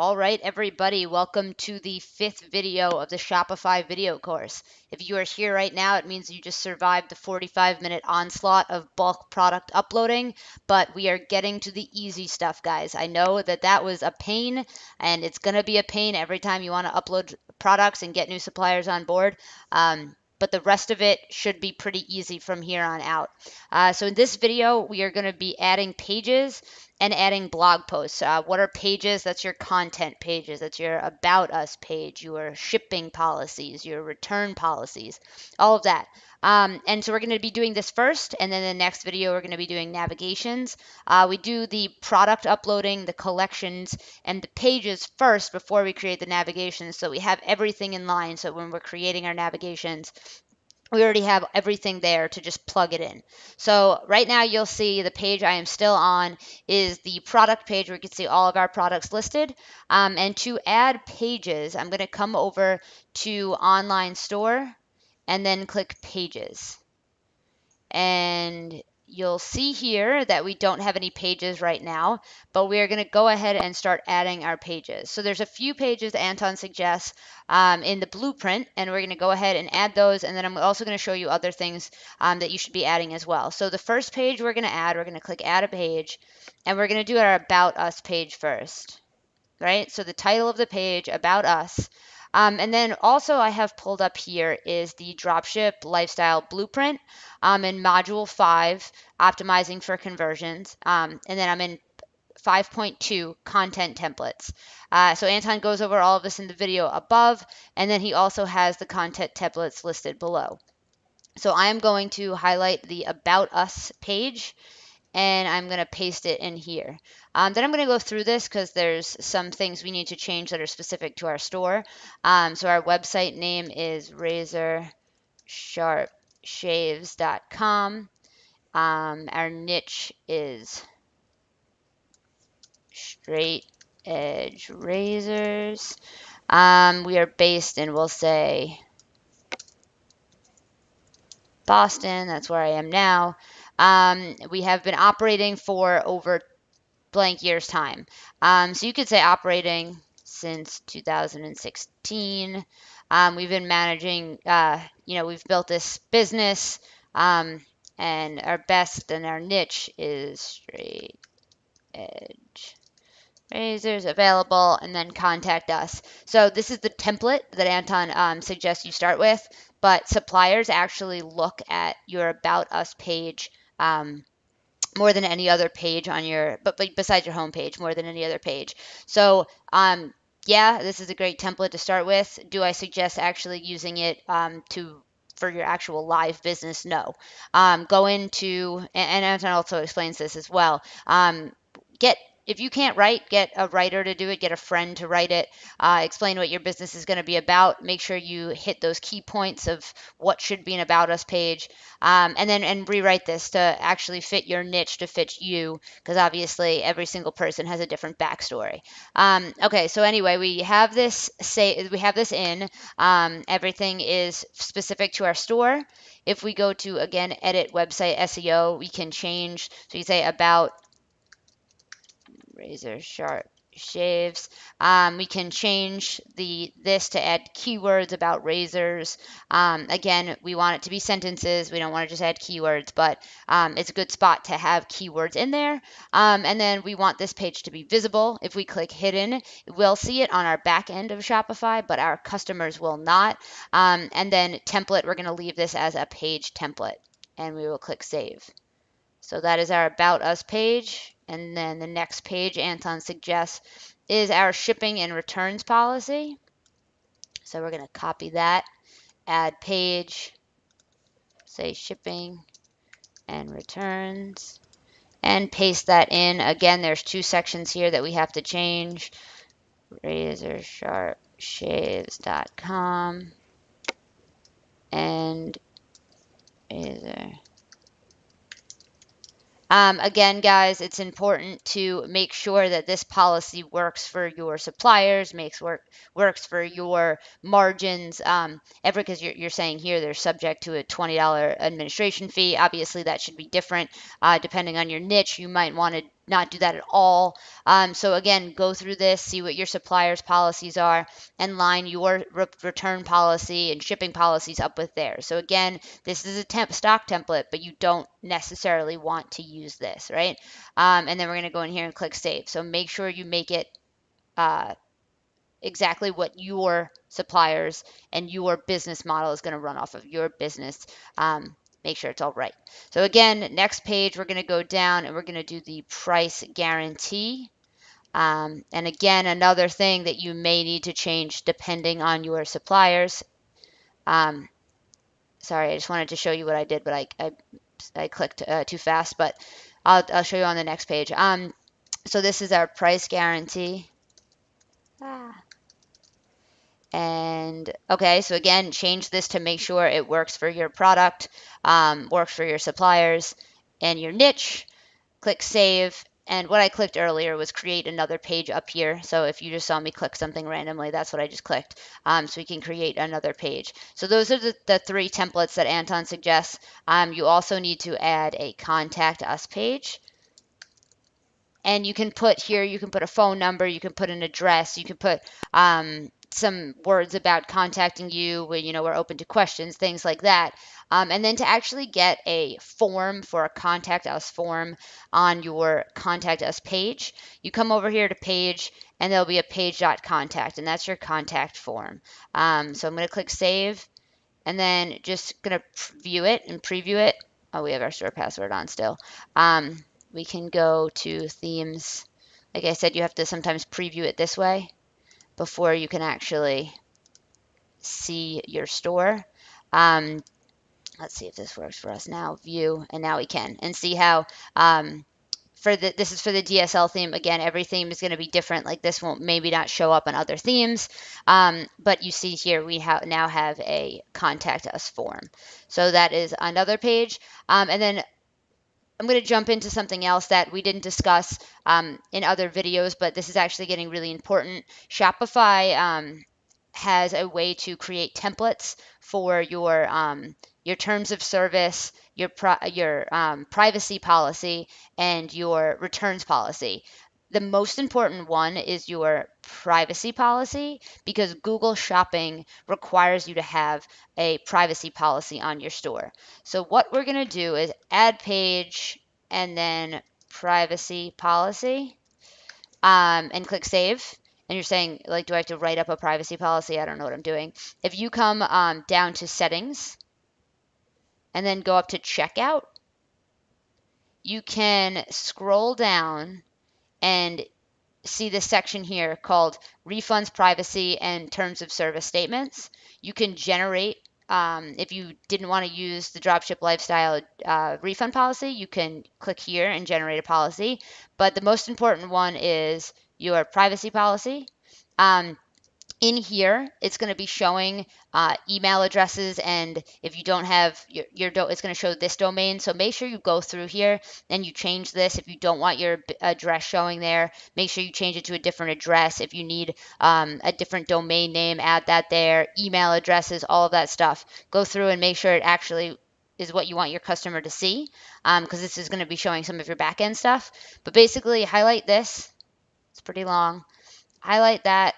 All right, everybody, welcome to the 5th video of the Shopify video course. If you are here right now, it means you just survived the 45-minute onslaught of bulk product uploading, but we are getting to the easy stuff, guys. I know that that was a pain, and it's going to be a pain every time you want to upload products and get new suppliers on board. But the rest of it should be pretty easy from here on out. So in this video, we are going to be adding pages and adding blog posts. What are pages? That's your content pages. That's your About Us page, your shipping policies, your return policies, all of that. And so we're going to be doing this first, and then the next video we're going to be doing navigations. We do the product uploading, the collections, and the pages first before we create the navigations, so we have everything in line, so when we're creating our navigations, we already have everything there to just plug it in. So right now you'll see the page I am still on is the product page where you can see all of our products listed. And to add pages, I'm going to come over to online store and then click pages. And you'll see here that we don't have any pages right now, but we are going to go ahead and start adding our pages. So there's a few pages Anton suggests in the blueprint, and we're going to go ahead and add those. And then I'm also going to show you other things that you should be adding as well. So the first page we're going to add, we're going to click add a page, and we're going to do our About Us page first, right? So the title of the page, About Us. And then also I have pulled up here is the Dropship Lifestyle Blueprint in Module 5, Optimizing for Conversions. And then I'm in 5.2, Content Templates. So Anton goes over all of this in the video above, and then he also has the content templates listed below. So I'm going to highlight the About Us page, and I'm going to paste it in here. Then I'm going to go through this because there's some things we need to change that are specific to our store. So our website name is razorsharpshaves.com. Our niche is straight edge razors. We are based in, we'll say, Boston. That's where I am now. We have been operating for over blank year's time. So you could say operating since 2016. We've been managing, we've built this business, and our best and our niche is straight edge razors available, and then contact us. So this is the template that Anton suggests you start with, but suppliers actually look at your About Us page more than any other page on your, but besides your home page, more than any other page. So yeah, this is a great template to start with. Do I suggest actually using it for your actual live business? No. Go into, and Anton also explains this as well. If you can't write, get a writer to do it, get a friend to write it, explain what your business is going to be about, make sure you hit those key points of what should be an About Us page, and rewrite this to actually fit your niche, to fit you, because obviously every single person has a different backstory. Okay, so anyway, we have this in, everything is specific to our store. If we go to, again, edit website SEO, we can change, so you say about razor sharp shaves. We can change this to add keywords about razors. Again, we want it to be sentences. We don't want to just add keywords, but it's a good spot to have keywords in there. And then we want this page to be visible. If we click hidden, we'll see it on our back end of Shopify, but our customers will not. And then template, we're going to leave this as a page template, and we will click save. So that is our About Us page. And then the next page Anton suggests is our shipping and returns policy. So we're going to copy that, add page, say shipping and returns, and paste that in. Again, there's two sections here that we have to change. razorsharpshaves.com and razor. Again, guys, it's important to make sure that this policy works for your suppliers, works for your margins. Because you're saying here they're subject to a $20 administration fee. Obviously, that should be different depending on your niche. You might want to not do that at all. So again, go through this, see what your suppliers' policies are, and line your return policy and shipping policies up with theirs. So again, this is a stock template, but you don't necessarily want to use this, right? And then we're going to go in here and click save. So make sure you make it exactly what your suppliers and your business model is going to run off of your business. Make sure it's all right. So again, next page, we're going to go down and we're going to do the price guarantee. And again, another thing that you may need to change depending on your suppliers. Sorry, I just wanted to show you what I did, but I clicked too fast, but I'll show you on the next page. So this is our price guarantee. And okay, so again, change this to make sure it works for your product, works for your suppliers and your niche. Click save. And what I clicked earlier was create another page up here. So if you just saw me click something randomly, that's what I just clicked. So we can create another page. So those are the three templates that Anton suggests. You also need to add a contact us page. And you can put here, you can put a phone number, you can put an address, you can put some words about contacting you when, we're open to questions, things like that. And then to actually get a form for a contact us form on your contact us page, you come over here to page and there'll be a page.contact, and that's your contact form. So I'm going to click save and then just going to view it and preview it. Oh, we have our store password on still. We can go to themes. Like I said, you have to sometimes preview it this way before you can actually see your store. Let's see if this works for us now. View, and now we can. And see how this is for the DSL theme. Again, every theme is going to be different. Like this won't maybe not show up on other themes. But you see here we now have a contact us form. So that is another page. And then I'm going to jump into something else that we didn't discuss in other videos, but this is actually getting really important. Shopify has a way to create templates for your terms of service, your privacy policy, and your returns policy. The most important one is your privacy policy because Google Shopping requires you to have a privacy policy on your store. So what we're going to do is add page and then privacy policy and click save. And you're saying, like, do I have to write up a privacy policy? I don't know what I'm doing. If you come down to settings and then go up to checkout, you can scroll down and see this section here called refunds, privacy, and terms of service statements. You can generate, if you didn't want to use the dropship lifestyle refund policy, you can click here and generate a policy. But the most important one is your privacy policy. In here, it's going to be showing email addresses, and if you don't have it's going to show this domain. So make sure you go through here and you change this. If you don't want your address showing there, make sure you change it to a different address. If you need a different domain name, add that there. Email addresses, all of that stuff. Go through and make sure it actually is what you want your customer to see, because this is going to be showing some of your backend stuff. But basically, highlight this. It's pretty long. Highlight that.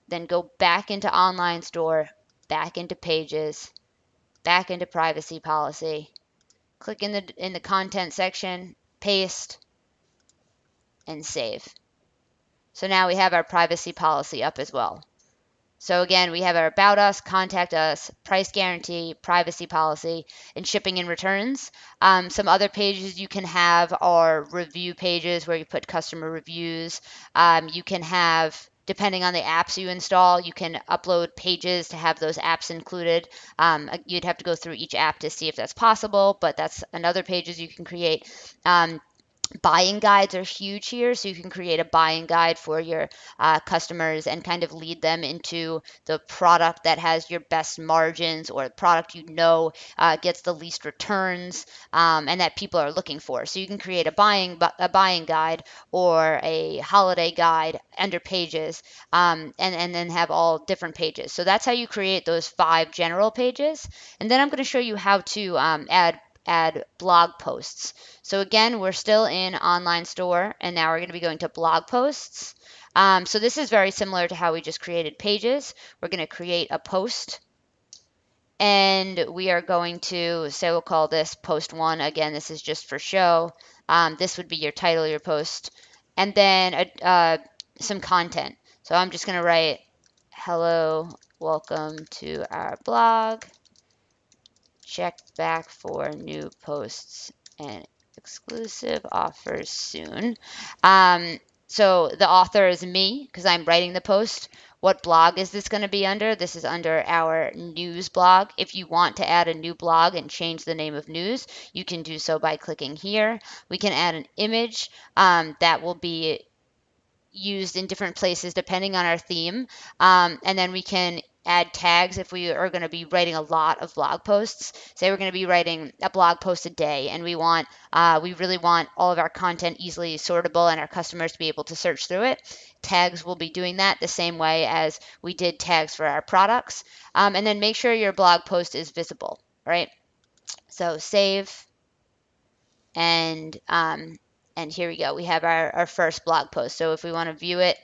Then go back into online store, back into pages, back into privacy policy. Click in the content section, paste, and save. So now we have our privacy policy up as well. So again, we have our about us, contact us, price guarantee, privacy policy, and shipping and returns. Some other pages you can have are review pages where you put customer reviews. You can have, depending on the apps you install, you can upload pages to have those apps included. You'd have to go through each app to see if that's possible, but that's another pages you can create. Buying guides are huge here, so you can create a buying guide for your customers and kind of lead them into the product that has your best margins or the product gets the least returns and that people are looking for. So you can create a buying guide or a holiday guide under pages and then have all different pages. So that's how you create those 5 general pages. And then I'm going to show you how to add add blog posts. So again, we're still in online store, and now we're going to be going to blog posts. So this is very similar to how we just created pages. We're going to create a post, and we are going to say we'll call this post 1. Again, this is just for show. This would be your title, your post, and then some content. So I'm just going to write, hello, welcome to our blog. Check back for new posts and exclusive offers soon. So the author is me because I'm writing the post. What blog is this going to be under? This is under our news blog. If you want to add a new blog and change the name of news, you can do so by clicking here. We can add an image that will be used in different places depending on our theme. And then we can add tags if we are going to be writing a lot of blog posts. Say we're going to be writing a blog post a day, and we really want all of our content easily sortable and our customers to be able to search through it. Tags will be doing that the same way as we did tags for our products. And then make sure your blog post is visible, right? So save, and here we go. We have our first blog post. So if we want to view it,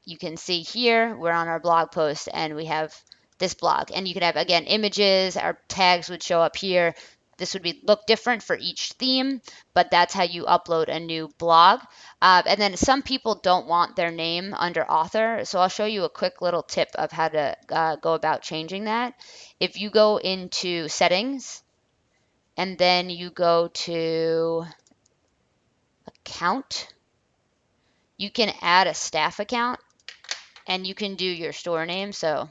you can see here we're on our blog post and we have this blog, and you can have, again, images. Our tags would show up here. This would look different for each theme, but that's how you upload a new blog. And then some people don't want their name under author, so I'll show you a quick little tip of how to go about changing that. If you go into settings and then you go to account, you can add a staff account and you can do your store name. So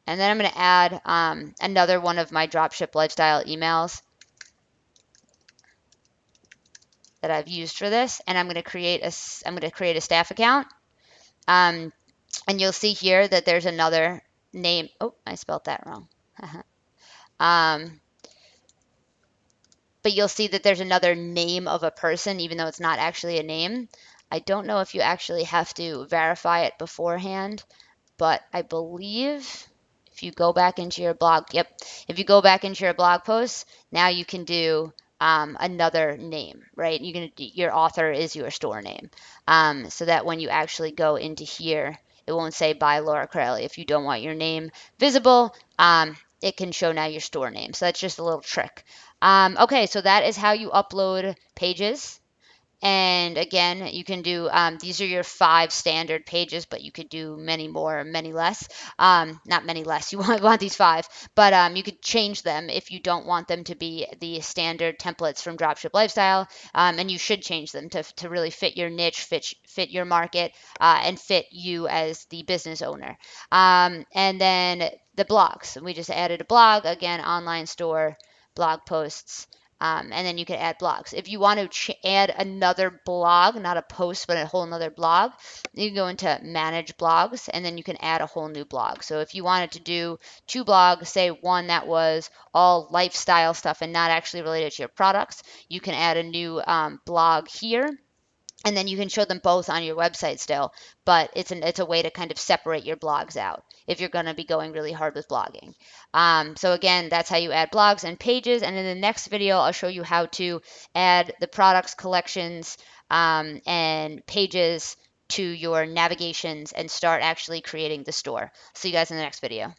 and then I'm going to add another one of my dropship lifestyle emails that I've used for this, and I'm going to create a staff account. And you'll see here that there's another name. Oh, I spelled that wrong. But you'll see that there's another name of a person, even though it's not actually a name. I don't know if you actually have to verify it beforehand, but I believe if you go back into your blog, if you go back into your blog posts, now you can do another name, right? Your author is your store name, so that when you actually go into here, it won't say by Laura Crowley. If you don't want your name visible, it can show now your store name. So that's just a little trick. Okay, so that is how you upload pages. And again, you can do, these are your 5 standard pages, but you could do many more, many less. Not many less, you want these 5, but you could change them if you don't want them to be the standard templates from Dropship Lifestyle. And you should change them to really fit your niche, fit your market, and fit you as the business owner. And then the blogs, we just added a blog, again, online store, blog posts. And then you can add blogs. If you want to add another blog, not a post, but a whole another blog, you can go into manage blogs, and then you can add a whole new blog. So if you wanted to do 2 blogs, say one that was all lifestyle stuff and not actually related to your products, you can add a new blog here. And then you can show them both on your website still, but it's a way to kind of separate your blogs out if you're going to be going really hard with blogging. So again, that's how you add blogs and pages. And in the next video, I'll show you how to add the products, collections, and pages to your navigations and start actually creating the store. See you guys in the next video.